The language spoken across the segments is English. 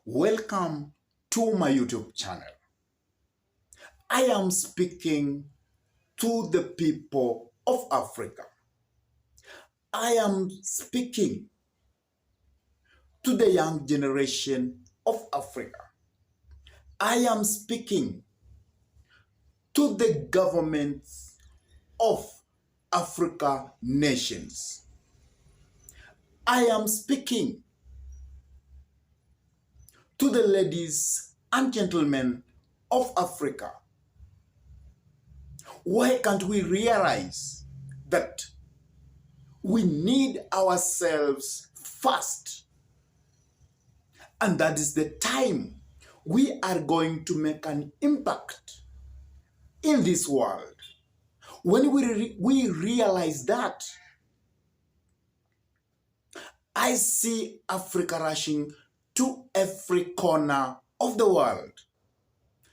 Welcome to my YouTube channel. I am speaking to the people of Africa. I am speaking to the young generation of Africa. I am speaking to the governments of Africa nations. I am speaking to the ladies and gentlemen of Africa. Why can't we realize that we need ourselves first? And that is the time we are going to make an impact in this world. When we realize that, I see Africa rushing to every corner of the world.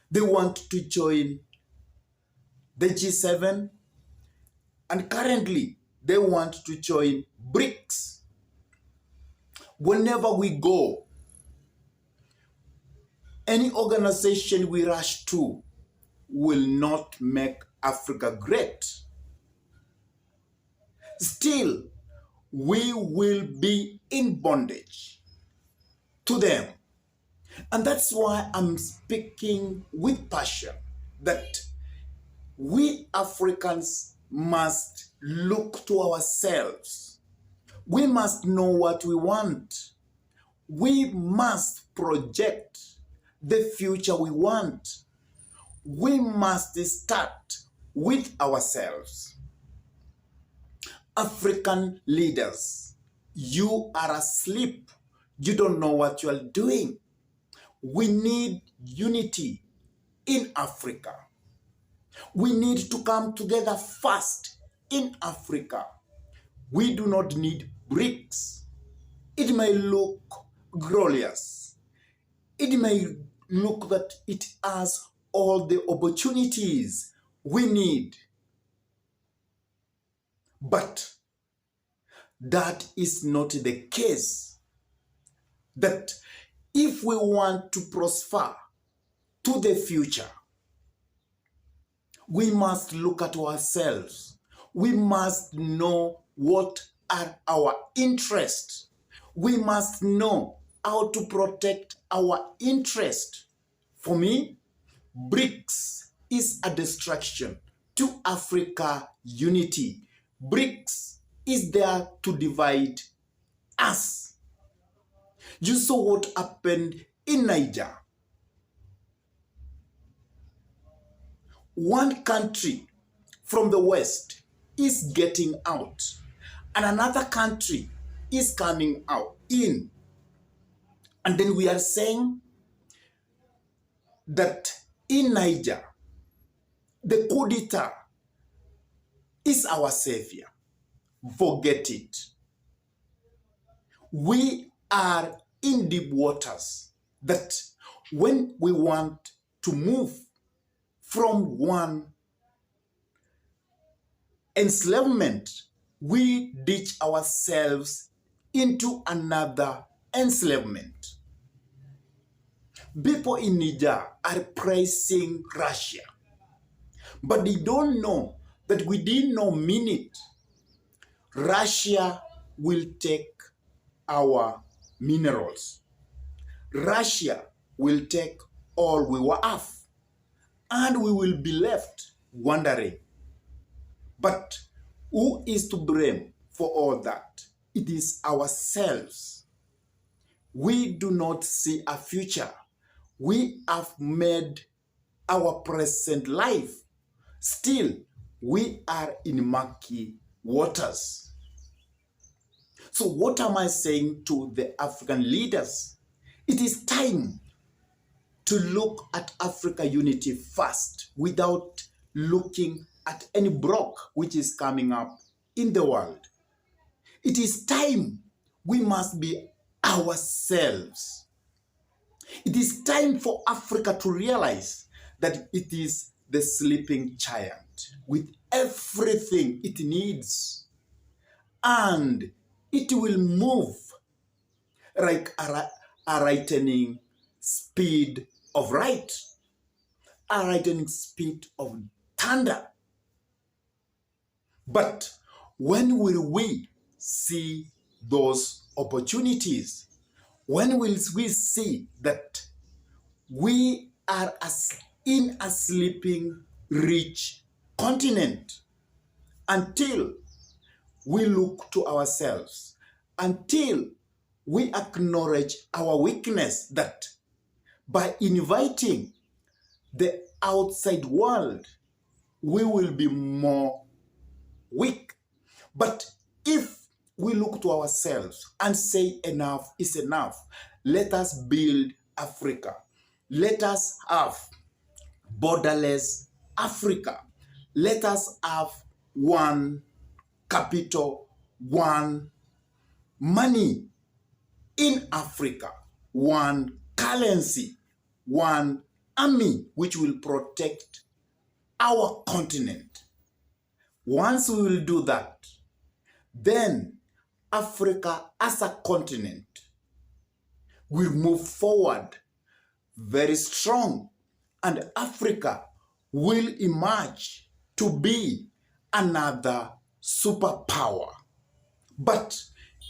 They want to join the G7, and currently they want to join Brics. Whenever we go, any organization we rush to will not make Africa great. Still, we will be in bondage to them. And that's why I'm speaking with passion that we Africans must look to ourselves. We must know what we want. We must project the future we want. We must start with ourselves. African leaders, you are asleep. You don't know what you are doing. We need unity in Africa. We need to come together fast in Africa. We do not need Brics. It may look glorious. It may look that it has all the opportunities we need. But that is not the case. That if we want to prosper to the future, we must look at ourselves. We must know what are our interests. We must know how to protect our interest. For me, Brics is a distraction to Africa unity. Brics is there to divide us. You saw what happened in Niger. One country from the West is getting out, and another country is coming out in. And then we are saying that in Niger, the coup d'etat is our savior. Forget it. We are in deep waters that when we want to move from one enslavement, we ditch ourselves into another enslavement. People in Niger are praising Russia, but they don't know that within no minute, Russia will take our minerals. Russia will take all we have, and we will be left wondering. But who is to blame for all that? It is ourselves. We do not see a future. We have made our present life. Still, we are in murky waters. So what am I saying to the African leaders? It is time to look at Africa unity first without looking at any block which is coming up in the world. It is time we must be ourselves. It is time for Africa to realize that it is the sleeping giant with everything it needs, and it will move like a lightning speed of light, a lightning speed of thunder. But when will we see those opportunities? When will we see that we are in a sleeping rich continent? Until we look to ourselves, until we acknowledge our weakness, that by inviting the outside world, we will be more weak. But if we look to ourselves and say enough is enough, let us build Africa. Let us have borderless Africa. Let us have one capital, one money in Africa, one currency, one army which will protect our continent. Once we will do that, then Africa as a continent will move forward very strong, and Africa will emerge to be another superpower. But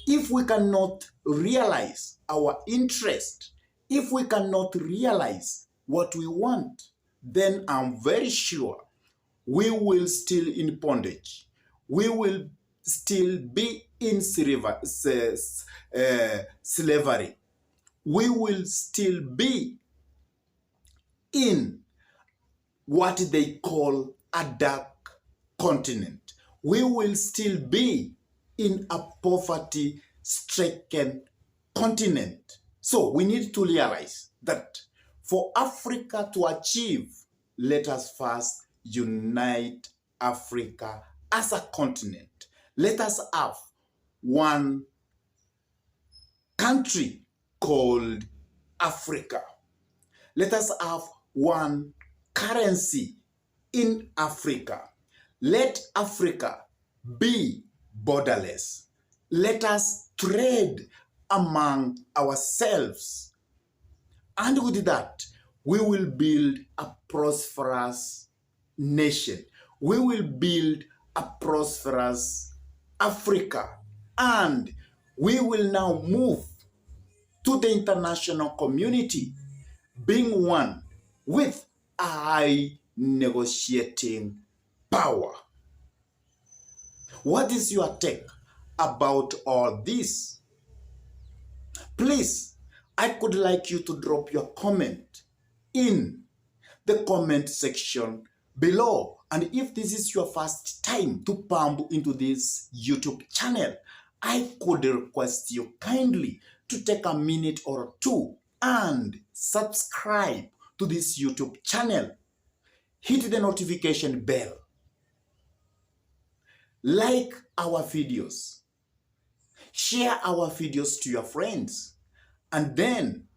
if we cannot realize our interest, if we cannot realize what we want, then I'm very sure we will still in bondage. We will still be in slavery. We will still be in what they call a dark continent. We will still be in a poverty-stricken continent. So we need to realize that for Africa to achieve, let us first unite Africa as a continent. Let us have one country called Africa. Let us have one currency in Africa. Let Africa be borderless. Let us trade among ourselves. And with that, we will build a prosperous nation. We will build a prosperous Africa. And we will now move to the international community, being one with a high negotiating power. What is your take about all this? Please, I could like you to drop your comment in the comment section below. And if this is your first time to pump into this YouTube channel, I could request you kindly to take a minute or two and subscribe to this YouTube channel. Hit the notification bell. Like our videos. Share our videos to your friends. And then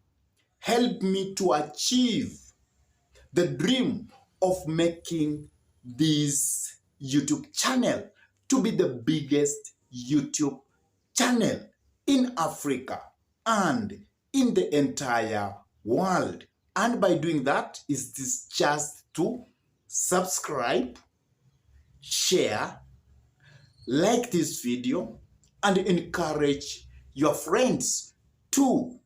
help me to achieve the dream of making this YouTube channel to be the biggest YouTube channel in Africa and in the entire world. And by doing that, is this just to subscribe, share, like this video, and encourage your friends to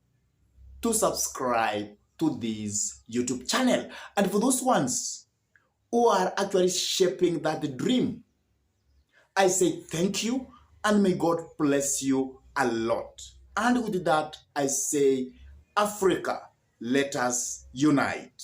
subscribe to this YouTube channel. And for those ones who are actually shaping that dream, I say thank you and may God bless you a lot. And with that, I say, Africa, let us unite.